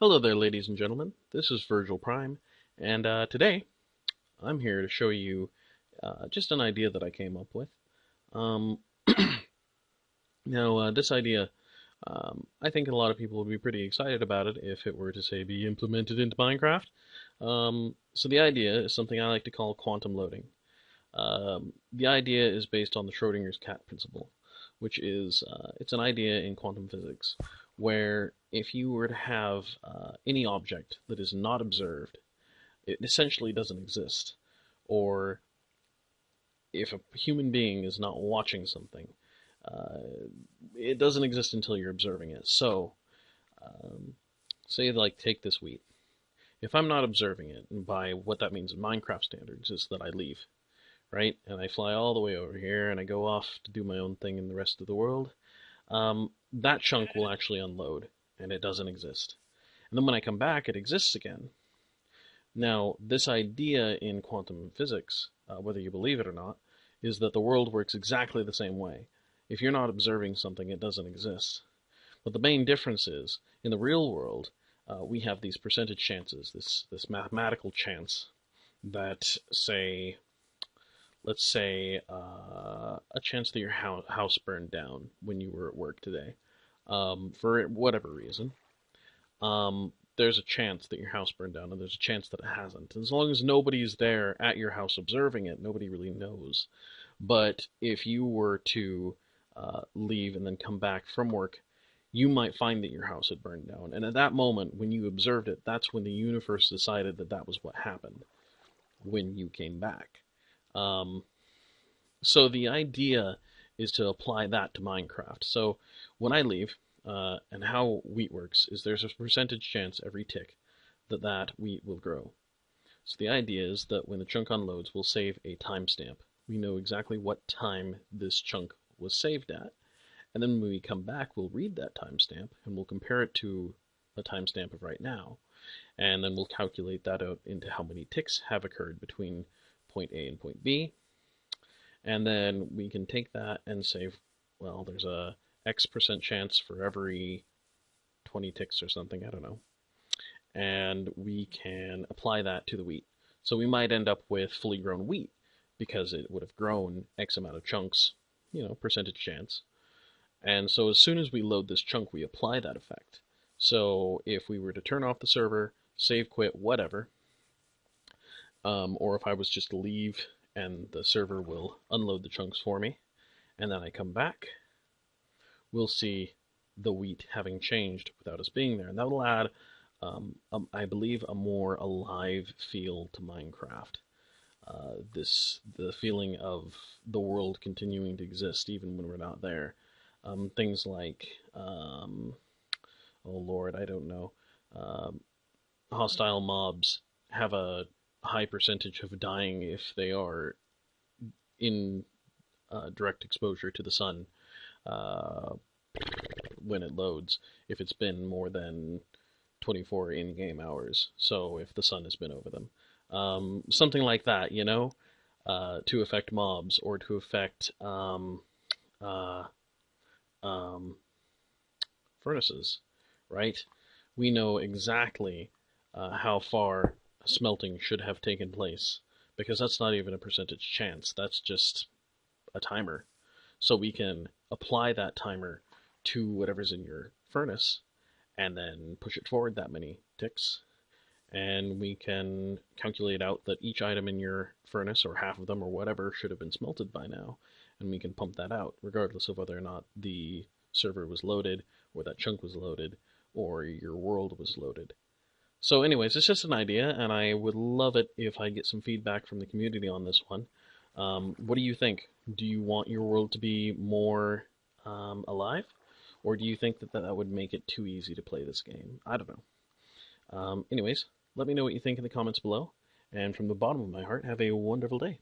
Hello there, ladies and gentlemen. This is Virgil Prime, and today I'm here to show you just an idea that I came up with. Um, this idea, I think a lot of people would be pretty excited about it if it were to, say, be implemented into Minecraft. So the idea is something I like to call quantum loading. The idea is based on the Schrodinger's cat principle, which is it's an idea in quantum physics where if you were to have any object that is not observed, it essentially doesn't exist. Or if a human being is not watching something, uh, it doesn't exist until you're observing it. So, um, say like take this wheat. If I'm not observing it, and by what that means in Minecraft standards is that I leave, right? And I fly all the way over here and I go off to do my own thing in the rest of the world, that chunk will actually unload and it doesn't exist. And then when I come back, it exists again. Now, this idea in quantum physics, whether you believe it or not, is that the world works exactly the same way. If you're not observing something, it doesn't exist. But the main difference is, in the real world, we have these percentage chances, this mathematical chance that, say, let's say, a chance that your house burned down when you were at work today, for whatever reason. There's a chance that your house burned down, and there's a chance that it hasn't. As long as nobody's there at your house observing it, nobody really knows. But if you were to leave and then come back from work, you might find that your house had burned down. And at that moment, when you observed it, that's when the universe decided that that was what happened when you came back. Um, so the idea is to apply that to Minecraft. So when I leave, and how wheat works is there's a percentage chance every tick that that wheat will grow. So the idea is that when the chunk unloads, we'll save a timestamp. We know exactly what time this chunk was saved at. And then when we come back, we'll read that timestamp and we'll compare it to the timestamp of right now. And then we'll calculate that out into how many ticks have occurred between point A and point B. And then we can take that and say, well, there's a X% chance for every 20 ticks or something, I don't know. And we can apply that to the wheat. So we might end up with fully grown wheat because it would have grown X amount of chunks, percentage chance. And so as soon as we load this chunk, we apply that effect. So if we were to turn off the server, save, quit, whatever, or if I was just to leave and the server will unload the chunks for me, and then I come back, we'll see the wheat having changed without us being there. And that will add, I believe, a more alive feel to Minecraft. The feeling of the world continuing to exist even when we're not there. Things like, oh Lord, I don't know, hostile mobs have a high percentage of dying if they are in direct exposure to the sun when it loads, if it's been more than 24 in-game hours, so if the sun has been over them. Something like that, to affect mobs or to affect furnaces, right? We know exactly how far smelting should have taken place, because that's not even a percentage chance, that's just a timer. So we can apply that timer to whatever's in your furnace and then push it forward that many ticks, and we can calculate out that each item in your furnace, or half of them or whatever, should have been smelted by now, and we can pump that out regardless of whether or not the server was loaded or that chunk was loaded or your world was loaded. So anyways, it's just an idea, and I would love it if I get some feedback from the community on this one. What do you think? Do you want your world to be more alive? Or do you think that that would make it too easy to play this game? I don't know. Anyways, let me know what you think in the comments below. And from the bottom of my heart, have a wonderful day.